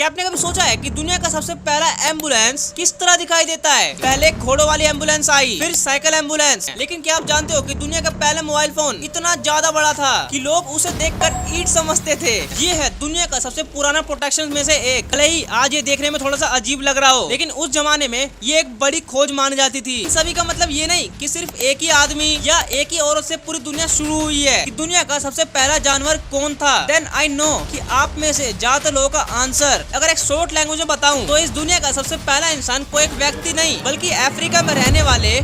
क्या आपने कभी सोचा है कि दुनिया का सबसे पहला एम्बुलेंस किस तरह दिखाई देता है? पहले घोड़ों वाली एम्बुलेंस आई, फिर साइकिल एम्बुलेंस। लेकिन क्या आप जानते हो कि दुनिया का पहला मोबाइल फोन इतना ज्यादा बड़ा था कि लोग उसे देखकर ईंट समझते थे। ये है दुनिया का सबसे पुराना प्रोटेक्शन में से एक। भले ही आज ये देखने में थोड़ा सा अजीब लग रहा हो, लेकिन उस जमाने में ये एक बड़ी खोज मानी जाती थी। सभी का मतलब ये नहीं कि सिर्फ एक ही आदमी या एक ही औरत से पूरी दुनिया शुरू हुई है। कि दुनिया का सबसे पहला जानवर कौन था? देन आई नो कि आप में से ज्यादातर लोगों का आंसर अगर एक शॉर्ट लैंग्वेज में बताऊं तो इस दुनिया का सबसे पहला इंसान कोई एक व्यक्ति नहीं बल्कि अफ्रीका में रहने वाले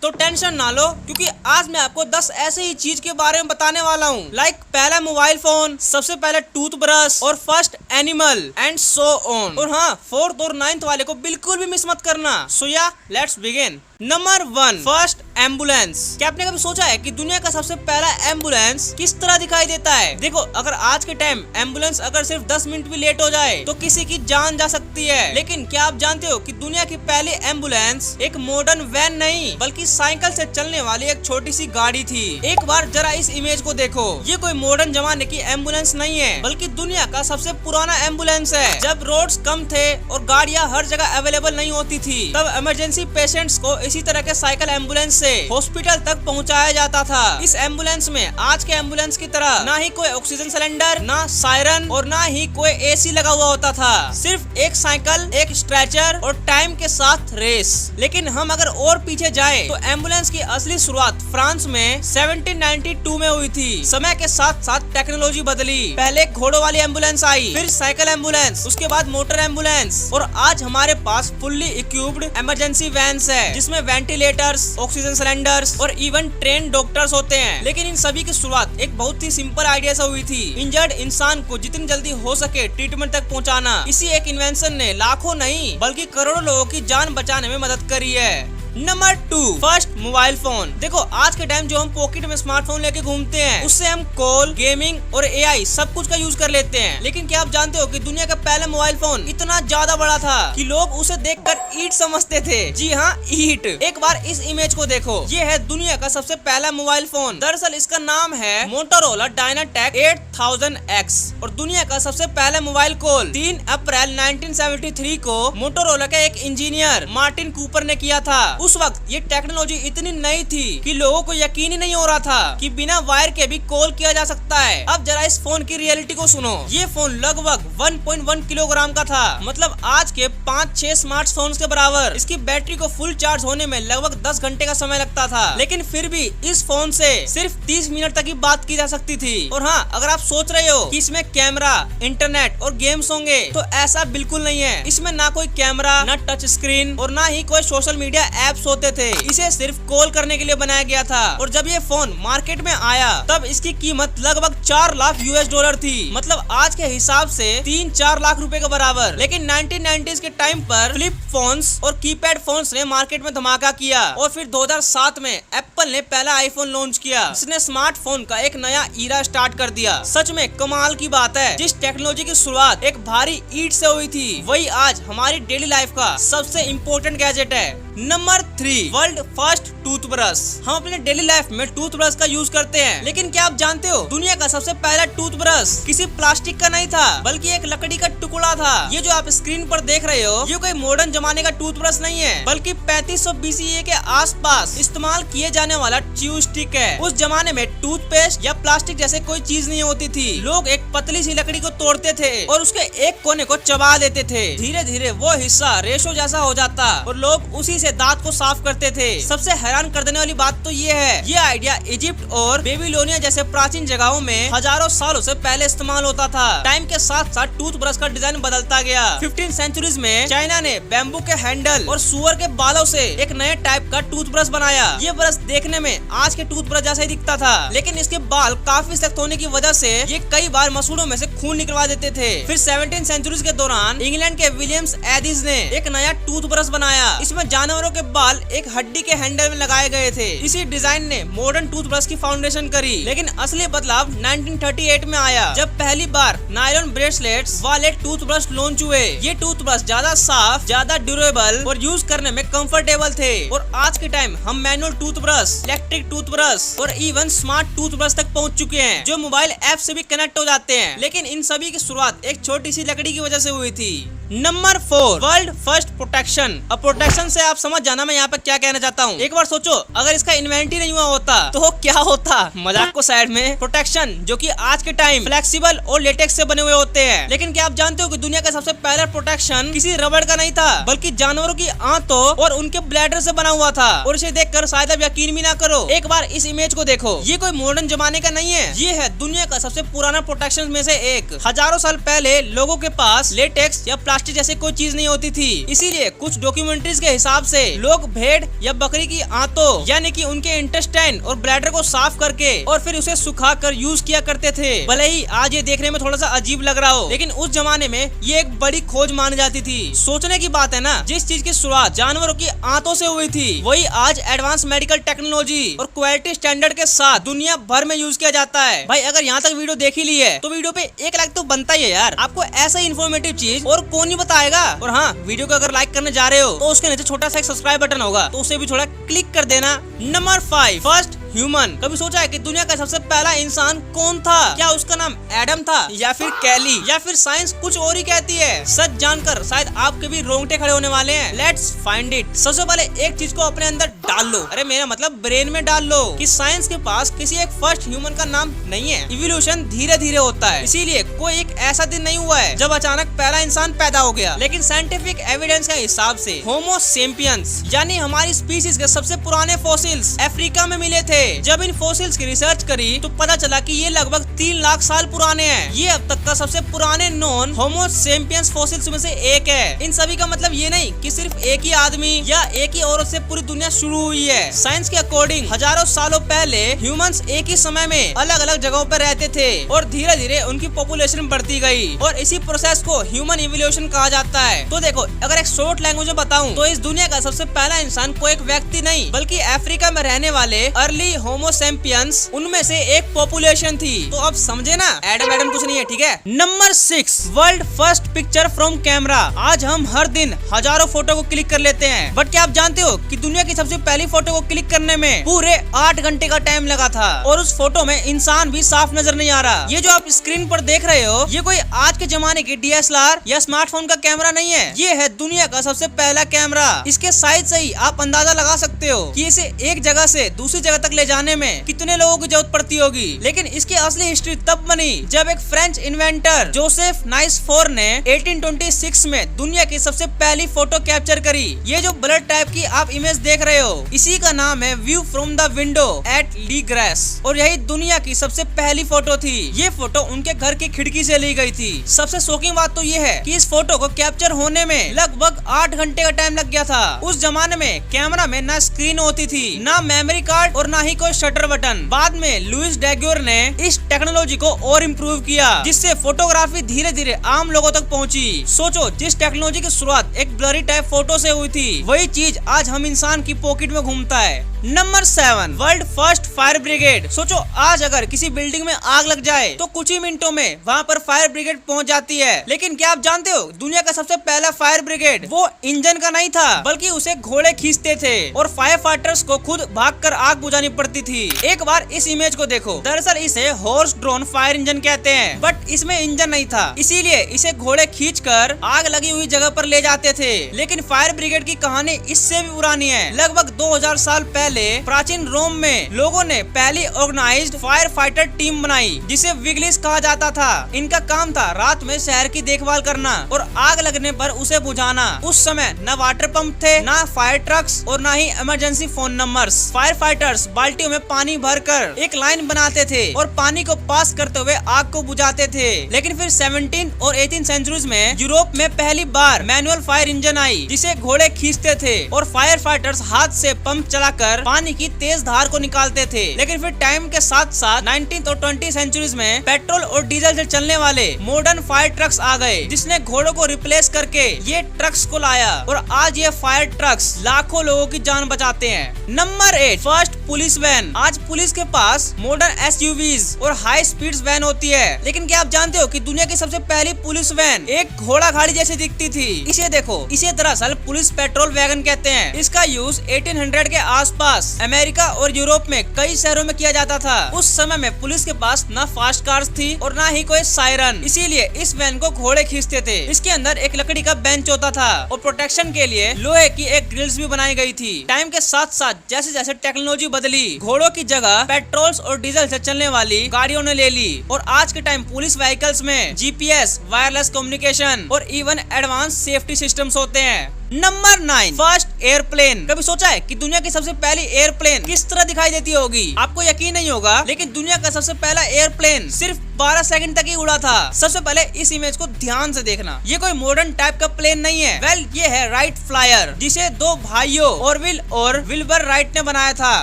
तो टेंशन ना लो, क्योंकि आज मैं आपको 10 ऐसे ही चीज के बारे में बताने वाला हूँ। लाइक पहला मोबाइल फोन, सबसे पहले टूथब्रश और first animal and so on. और हाँ, 4th और 9th वाले को बिल्कुल भी मिस मत करना। सो या let's begin. Number 1, first ambulance. क्या आपने कभी सोचा है कि दुनिया का सबसे पहला एम्बुलेंस किस तरह दिखाई देता है? देखो, अगर आज के टाइम एम्बुलेंस अगर सिर्फ 10 मिनट भी लेट हो जाए तो किसी की जान जा सकती है। लेकिन क्या आप जानते हो कि दुनिया की पहली एम्बुलेंस एक मॉडर्न वैन नहीं बल्कि साइकिल से चलने वाली एक छोटी सी गाड़ी थी। एक बार जरा इस इमेज को देखो। ये कोई मॉडर्न जमाने की एम्बुलेंस नहीं है बल्कि दुनिया का सबसे पुराना एम्बुलेंस है। जब रोड्स कम थे और गाड़ियाँ हर जगह अवेलेबल नहीं होती थी, तब इमरजेंसी पेशेंट्स को इसी तरह के साइकिल एम्बुलेंस से हॉस्पिटल तक पहुंचाया जाता था। इस एम्बुलेंस में आज के एम्बुलेंस की तरह ना ही कोई ऑक्सीजन सिलेंडर, ना सायरन और ना ही कोई एसी लगा हुआ होता था। सिर्फ एक साइकिल, एक स्ट्रेचर और टाइम के साथ रेस। लेकिन हम अगर और पीछे जाए तो एम्बुलेंस की असली शुरुआत फ्रांस में 1792 में हुई थी। समय के साथ साथ टेक्नोलॉजी बदली। पहले घोड़ों वाली एम्बुलेंस आई, फिर साइकिल एम्बुलेंस, उसके बाद मोटर एम्बुलेंस और आज हमारे पास फुल्ली इक्विप्ड इमरजेंसी वैन्स है जिसमें वेंटिलेटर्स, ऑक्सीजन सिलेंडर्स और इवन ट्रेन डॉक्टर्स होते हैं। लेकिन इन सभी की शुरुआत एक बहुत ही सिंपल आइडिया से हुई थी। इंजर्ड इंसान को जितनी जल्दी हो सके ट्रीटमेंट तक पहुंचाना। इसी एक इन्वेंशन ने लाखों नहीं बल्कि करोड़ों लोगों की जान बचाने में मदद करी है। Number 2, first mobile phone. देखो, आज के टाइम जो हम पॉकेट में स्मार्टफोन लेके घूमते हैं उससे हम कॉल, गेमिंग और एआई सब कुछ का यूज कर लेते हैं। लेकिन क्या आप जानते हो कि दुनिया का पहला मोबाइल फोन इतना ज्यादा बड़ा था कि लोग उसे देखकर ईंट समझते थे। जी हाँ, ईंट। एक बार इस इमेज को देखो। ये है दुनिया का सबसे पहला मोबाइल फोन। दरअसल इसका नाम है मोटोरोला डायनाटेक 8000X। और दुनिया का सबसे पहला मोबाइल कॉल 3 अप्रैल 1973 को मोटोरोला के एक इंजीनियर मार्टिन कूपर ने किया था। उस वक्त ये टेक्नोलॉजी इतनी नई थी कि लोगों को यकीन ही नहीं हो रहा था कि बिना वायर के भी कॉल किया जा सकता है। अब जरा इस फोन की रियलिटी को सुनो। ये फोन लगभग 1.1 किलोग्राम का था, मतलब आज के 5-6 स्मार्टफोन्स के बराबर। इसकी बैटरी को फुल चार्ज होने में लगभग 10 घंटे का समय लगता था। लेकिन फिर भी इस फोन से सिर्फ 30 मिनट तक ही बात की जा सकती थी। और हाँ, अगर आप सोच रहे हो कि इसमें कैमरा, इंटरनेट और गेम्स होंगे तो ऐसा बिल्कुल नहीं है। इसमें ना कोई कैमरा, ना टच स्क्रीन और ना ही कोई सोशल मीडिया एप्स होते थे। इसे सिर्फ कॉल करने के लिए बनाया गया था। और जब ये फोन मार्केट में आया तब इसकी कीमत लगभग 4 लाख US थी, मतलब आज के हिसाब से 3-4 लाख रुपए के बराबर। लेकिन 1990s के टाइम पर फ्लिप फोन्स और कीपैड फोन्स ने मार्केट में धमाका किया। और फिर 2007 में एप्पल ने पहला आईफोन लॉन्च किया। इसने स्मार्टफोन का एक नया ईरा स्टार्ट कर दिया। सच में कमाल की बात है, जिस टेक्नोलॉजी की शुरुआत एक भारी ईंट से हुई थी वही आज हमारी डेली लाइफ का सबसे इम्पोर्टेंट गैजेट है। Number 3, world first toothbrush. हम अपने डेली लाइफ में टूथब्रश का यूज करते हैं, लेकिन क्या आप जानते हो दुनिया का सबसे पहला टूथब्रश किसी प्लास्टिक का नहीं था बल्कि एक लकड़ी का टुकड़ा था। ये जो आप स्क्रीन पर देख रहे हो ये कोई मॉडर्न जमाने का टूथब्रश नहीं है बल्कि 3500 BCE के आसपास इस्तेमाल किए जाने वाला च्यू स्टिक है। उस जमाने में टूथपेस्ट या प्लास्टिक जैसे कोई चीज नहीं होती थी। लोग एक पतली सी लकड़ी को तोड़ते थे और उसके एक कोने को चबा देते थे। धीरे धीरे वो हिस्सा रेशो जैसा हो जाता और लोग उसी से दांत को साफ करते थे। सबसे हैरान कर देने वाली बात तो ये है, ये आइडिया इजिप्ट और बेबीलोनिया जैसे प्राचीन जगहों में हजारों सालों से पहले इस्तेमाल होता था। टाइम के साथ साथ टूथब्रश का डिजाइन बदलता गया। 15th सेंचुरीज में चाइना ने बैम्बू के हैंडल और सुअर के बालों से एक नए टाइप का टूथब्रश बनाया। ये ब्रश देखने में आज के टूथब्रश जैसा ही दिखता था, लेकिन इसके बाल काफी सख्त होने की वजह से ये कई बार मसूड़ों में से खून निकलवा देते थे। फिर 17th सेंचुरीज के दौरान इंग्लैंड के विलियम्स एडिस ने एक नया टूथब्रश बनाया। इसमें जानवरों के बाल एक हड्डी के हैंडल में लगाए गए थे। इसी डिजाइन ने मॉडर्न टूथब्रश की फाउंडेशन करी। लेकिन असली बदलाव 1938 में आया, जब पहली बार नायलॉन ब्रेसलेट्स वाले टूथब्रश लॉन्च हुए। ये टूथब्रश ज्यादा साफ, ज्यादा ड्यूरेबल और यूज करने में कंफर्टेबल थे। और आज के टाइम हम मैनुअल टूथब्रश, इलेक्ट्रिक टूथब्रश और इवन स्मार्ट टूथब्रश तक पहुंच चुके हैं जो मोबाइल ऐप से भी कनेक्ट हो जाते हैं। लेकिन इन सभी की शुरुआत एक छोटी सी लकड़ी की वजह से हुई थी। Number 4, world first protection. अब प्रोटेक्शन से आप समझ जाना मैं यहाँ पे क्या कहना चाहता हूँ। एक बार सोचो, अगर इसका इन्वेंट ही नहीं हुआ होता तो क्या होता। मजाक को साइड में, प्रोटेक्शन जो कि आज के टाइम फ्लेक्सिबल और लेटेक्स से बने हुए होते हैं। लेकिन क्या आप जानते हो कि दुनिया का सबसे पहला प्रोटेक्शन किसी रबड़ का नहीं था बल्कि जानवरों की आंतों और उनके ब्लैडर से बना हुआ था। और इसे देखकर शायद आप यकीन भी ना करो। एक बार इस इमेज को देखो, ये कोई मॉडर्न जमाने का नहीं है, ये है दुनिया का सबसे पुराना प्रोटेक्शन में से एक। हजारों साल पहले लोगों के पास लेटेक्स या प्लास्टिक जैसे कोई चीज नहीं होती थी, इसीलिए कुछ डॉक्यूमेंट्रीज के हिसाब से लोग भेड़ या बकरी की आंतों यानी कि उनके इंटेस्टाइन और ब्लैडर को साफ करके और फिर उसे सुखाकर यूज किया करते थे। भले ही आज ये देखने में थोड़ा सा अजीब लग रहा हो, लेकिन उस जमाने में ये एक बड़ी खोज मानी जाती थी। सोचने की बात है ना, जिस चीज की शुरुआत जानवरों की आंतों से हुई थी वही आज एडवांस मेडिकल टेक्नोलॉजी और क्वालिटी स्टैंडर्ड के साथ दुनिया भर में यूज किया जाता है। भाई अगर यहाँ तक वीडियो देख ही ली है तो वीडियो पे 1 लाइक तो बनता ही है यार। आपको ऐसा इन्फॉर्मेटिव चीज और कौन नहीं बताएगा। और हाँ, वीडियो को अगर लाइक करने जा रहे हो तो उसके नीचे छोटा सा एक सब्सक्राइब बटन होगा तो उसे भी थोड़ा क्लिक कर देना। Number 5, first human. कभी सोचा है कि दुनिया का सबसे पहला इंसान कौन था? क्या उसका नाम एडम था या फिर कैली या फिर साइंस कुछ और ही कहती है? सच जानकर शायद आपके भी रोंगटे खड़े होने वाले हैं। Let's find it. सबसे पहले एक चीज को अपने अंदर डाल लो, अरे मेरा मतलब ब्रेन में डाल लो कि साइंस के पास किसी एक फर्स्ट ह्यूमन का नाम नहीं है। इवोल्यूशन धीरे धीरे होता है, इसीलिए कोई एक ऐसा दिन नहीं हुआ है जब अचानक पहला इंसान पैदा हो गया। लेकिन साइंटिफिक एविडेंस के हिसाब से होमो सेपियंस यानी हमारी स्पीशीज के सबसे पुराने फॉसिल्स अफ्रीका में मिले थे। जब इन फॉसिल्स की रिसर्च करी तो पता चला कि ये लगभग 3 लाख साल पुराने हैं। ये अब तक का सबसे पुराने नॉन होमो सेपियंस फॉसिल्स में से एक है। इन सभी का मतलब ये नहीं कि सिर्फ एक ही आदमी या एक ही औरत से पूरी दुनिया शुरू हुई है। साइंस के अकॉर्डिंग हजारों सालों पहले ह्यूमंस एक ही समय में अलग अलग जगहों पर रहते थे और धीरे धीरे उनकी पॉपुलेशन बढ़ती गई और इसी प्रोसेस को ह्यूमन इवोल्यूशन कहा जाता है। तो देखो, अगर एक शॉर्ट लैंग्वेज में बताऊं तो इस दुनिया का सबसे पहला इंसान कोई एक व्यक्ति नहीं बल्कि अफ्रीका में रहने वाले अर्ली होमो सेपियंस उनमें से एक पॉपुलेशन थी। तो अब समझे ना, एडम कुछ नहीं है, ठीक है। Number 6, world first picture from camera. आज हम हर दिन हजारों फोटो को क्लिक कर लेते हैं, बट क्या आप जानते हो कि दुनिया की सबसे पहली फोटो को क्लिक करने में पूरे 8 घंटे का टाइम लगा था और उस फोटो में इंसान भी साफ नजर नहीं आ रहा। ये जो आप स्क्रीन पर देख रहे हो ये कोई आज के जमाने की DSLR या स्मार्टफोन का कैमरा नहीं है, ये है दुनिया का सबसे पहला कैमरा। इसके साइज से ही आप अंदाजा लगा सकते हो कि इसे एक जगह से दूसरी जगह तक ले जाने में कितने लोगों की जरूरत पड़ती होगी। लेकिन इसकी असली हिस्ट्री तब बनी जब एक फ्रेंच इन्वेंटर जोसेफ नाइसफोर ने 1826 में दुनिया की सबसे पहली फोटो कैप्चर करी। ये जो ब्लड टाइप की आप इमेज देख रहे हो इसी का नाम है view from the window at Le Gras और यही दुनिया की सबसे पहली फोटो थी। ये फोटो उनके घर की खिड़की से ली गई थी। सबसे शॉकिंग बात तो ये है कि इस फोटो को कैप्चर होने में लगभग 8 घंटे का टाइम लग गया था। उस जमाने में कैमरा में ना स्क्रीन होती थी, ना मेमोरी कार्ड और ना ही कोई शटर बटन। बाद में लुइस डैग्योर ने इस टेक्नोलॉजी को और इम्प्रूव किया जिससे फोटोग्राफी धीरे धीरे आम लोगों तक पहुंची। सोचो, जिस टेक्नोलॉजी की शुरुआत एक ब्लरी टाइप फोटो से हुई थी वही चीज आज हम इंसान की पॉकेट में घूमता है। Number 7, world first fire brigade. सोचो, आज अगर किसी बिल्डिंग में आग लग जाए तो कुछ ही मिनटों में वहाँ पर फायर ब्रिगेड पहुँच जाती है। लेकिन क्या आप जानते हो दुनिया का सबसे पहला फायर ब्रिगेड वो इंजन का नहीं था बल्कि उसे घोड़े खींचते थे और फायर फाइटर्स को खुद भागकर आग बुझानी पड़ती थी। एक बार इस इमेज को देखो, दरअसल इसे हॉर्स ड्रोन फायर इंजन कहते हैं, बट इसमें इंजन नहीं था इसीलिए इसे घोड़े खींचकर आग लगी हुई जगह पर ले जाते थे। लेकिन फायर ब्रिगेड की कहानी इससे भी पुरानी है। लगभग 2000 साल पहले प्राचीन रोम में लोगों ने पहली ऑर्गेनाइज्ड फायर फाइटर टीम बनाई जिसे विग्लिस कहा जाता था। इनका काम था रात में शहर की देखभाल करना और आग लगने पर उसे बुझाना। उस समय न वाटर पंप थे, न फायर ट्रक्स और न ही emergency phone numbers. Fire fighters बाल्टियों में पानी भरकर एक लाइन बनाते थे और पानी को पास करते हुए आग को बुझाते थे। लेकिन फिर 17 और 18 सेंचुरीज में यूरोप में पहली बार मैनुअल फायर इंजन आई जिसे घोड़े खींचते थे और फायर फाइटर्स हाथ से पंप चलाकर पानी की तेज धार को निकालते थे। लेकिन फिर टाइम के साथ साथ 19th और 20th सेंचुरीज में पेट्रोल और डीजल से चलने वाले मॉडर्न फायर ट्रक्स आ गए जिसने घोड़ों को रिप्लेस करके ये ट्रक्स को लाया और आज ये फायर ट्रक्स लाखों लोगों की जान बचाते हैं। Number 8, first police van. आज पुलिस के पास मॉडर्न SUVs और हाई स्पीड वैन होती है। लेकिन क्या आप जानते हो कि दुनिया की सबसे पहली पुलिस वैन एक घोड़ा गाड़ी जैसी दिखती थी? इसे देखो, इसे दरअसल पुलिस पेट्रोल वैगन कहते हैं। इसका यूज 1800 के आसपास पास अमेरिका और यूरोप में कई शहरों में किया जाता था। उस समय में पुलिस के पास न फास्ट कार्स थी और न ही कोई सायरन, इसीलिए इस वैन को घोड़े खींचते थे। इसके अंदर एक लकड़ी का बेंच होता था और प्रोटेक्शन के लिए लोहे की एक ग्रिल्स भी बनाई गई थी। टाइम के साथ साथ जैसे जैसे टेक्नोलॉजी बदली, घोड़ों की जगह पेट्रोल और डीजल से चलने वाली गाड़ियों ने ले ली और आज के टाइम पुलिस व्हीकल्स में जीपीएस, वायरलेस कम्युनिकेशन और इवन एडवांस सेफ्टी सिस्टम्स होते हैं। Number 9, first airplane. कभी सोचा है कि दुनिया की सबसे पहली एयरप्लेन किस तरह दिखाई देती होगी? आपको यकीन नहीं होगा, लेकिन दुनिया का सबसे पहला एयरप्लेन सिर्फ 12 सेकंड तक ही उड़ा था। सबसे पहले इस इमेज को ध्यान से देखना। ये कोई मॉडर्न टाइप का प्लेन नहीं है। वेल, ये है राइट फ्लायर, जिसे दो भाइयों ऑरविल और विल्बर राइट ने बनाया था।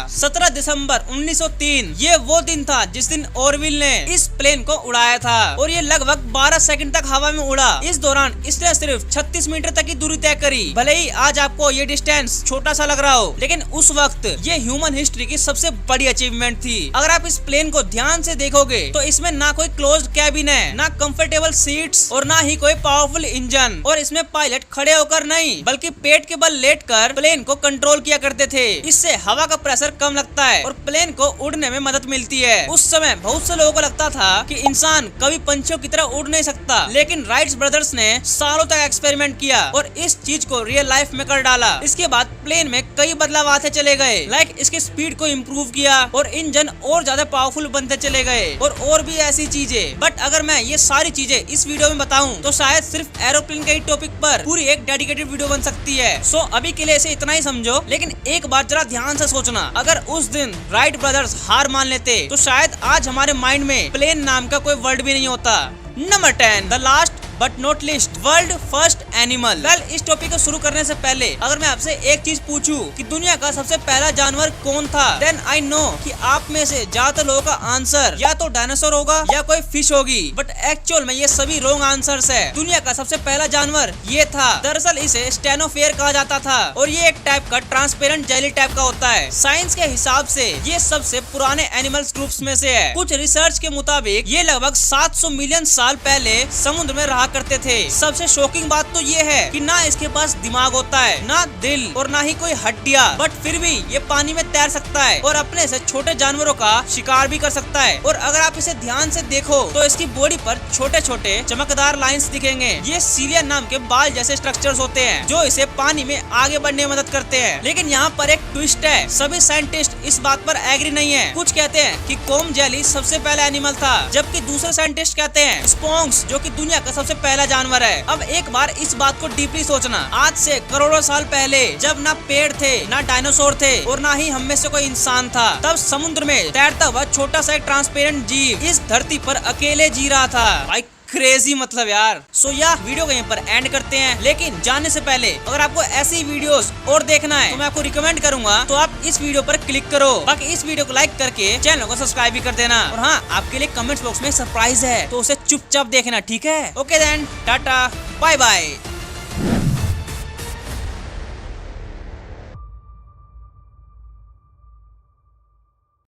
17 दिसंबर 1903 ये वो दिन था जिस दिन ऑरविल ने इस प्लेन को उड़ाया था और ये लगभग 12 सेकंड तक हवा में उड़ा। इस दौरान इसने सिर्फ 36 मीटर तक की दूरी तय करी। भले ही आज आपको ये डिस्टेंस छोटा सा लग रहा हो, लेकिन उस वक्त ये ह्यूमन हिस्ट्री की सबसे बड़ी अचीवमेंट थी। अगर आप इस प्लेन को ध्यान से देखोगे तो इसमें ना कोई क्लोज्ड कैबिन है, ना कंफर्टेबल सीट्स और ना ही कोई पावरफुल इंजन। और इसमें पायलट खड़े होकर नहीं बल्कि पेट के बल लेटकर प्लेन को कंट्रोल किया करते थे। इससे हवा का प्रेशर कम लगता है और प्लेन को उड़ने में मदद मिलती है। उस समय बहुत से लोगों को लगता था कि इंसान कभी पंछियों की तरह उड़ नहीं सकता, लेकिन राइट्स ब्रदर्स ने सालों तक एक्सपेरिमेंट किया और इस चीज को रियल लाइफ में कर डाला। इसके बाद प्लेन में कई बदलाव आते चले गए, लाइक इसकी स्पीड को इम्प्रूव किया और इंजन और ज्यादा पावरफुल बनते चले गए और भी ऐसी चीजें। बट अगर मैं ये सारी चीजें इस वीडियो में बताऊं तो शायद सिर्फ एरोप्लेन के ही टॉपिक पर पूरी एक डेडिकेटेड वीडियो बन सकती है। सो अभी के लिए इसे इतना ही समझो, लेकिन एक बार जरा ध्यान से सोचना, अगर उस दिन राइट ब्रदर्स हार मान लेते तो शायद आज हमारे माइंड में प्लेन नाम का कोई वर्ड भी नहीं होता। Number 10, the last but not list, world first animal. Well, इस टॉपिक को शुरू करने से पहले अगर मैं आपसे एक चीज पूछूं कि दुनिया का सबसे पहला जानवर कौन था, देन आई नो कि आप में से ज्यादातर लोगों का आंसर या तो डायनासोर होगा या कोई फिश होगी। बट एक्चुअल में ये सभी रॉन्ग आंसर्स है। दुनिया का सबसे पहला जानवर ये था। दरअसल इसे स्टेनोफेयर कहा जाता था और ये एक टाइप का ट्रांसपेरेंट जेली टाइप का होता है। साइंस के हिसाब से ये सबसे पुराने एनिमल्स ग्रुप्स में से है। कुछ रिसर्च के मुताबिक ये लगभग 700 मिलियन साल पहले समुद्र में रहा करते थे। सबसे शॉकिंग बात तो ये है कि ना इसके पास दिमाग होता है, ना दिल और ना ही कोई हड्डियां, बट फिर भी ये पानी में तैर सकता है और अपने से छोटे जानवरों का शिकार भी कर सकता है। और अगर आप इसे ध्यान से देखो तो इसकी बॉडी पर छोटे छोटे चमकदार लाइंस दिखेंगे। ये सीलिया नाम के बाल जैसे स्ट्रक्चर्स होते हैं जो इसे पानी में आगे बढ़ने में मदद करते हैं। लेकिन यहाँ पर एक ट्विस्ट है, सभी साइंटिस्ट इस बात पर एग्री नहीं है। कुछ कहते हैं कि कॉम्ब जेली सबसे पहला एनिमल था, जबकि दूसरे साइंटिस्ट कहते हैं स्पोंक्स, जो कि दुनिया का सबसे पहला जानवर है। अब एक बार इस बात को डीपली सोचना, आज से करोड़ों साल पहले जब ना पेड़ थे, ना डायनासोर थे और ना ही हम में से कोई इंसान था, तब समुद्र में तैरता हुआ छोटा सा एक ट्रांसपेरेंट जीव इस धरती पर अकेले जी रहा था। भाई क्रेजी मतलब यार। सो वीडियो को यहीं पर एंड करते हैं, लेकिन जाने से पहले अगर आपको ऐसी वीडियोस और देखना है तो मैं आपको रिकमेंड करूंगा तो आप इस वीडियो पर क्लिक करो। बाकी इस वीडियो को लाइक करके चैनल को सब्सक्राइब भी कर देना। और हाँ, आपके लिए कमेंट्स बॉक्स में सरप्राइज है तो उसे चुपचाप देखना, ठीक है? Okay then, tata, bye bye.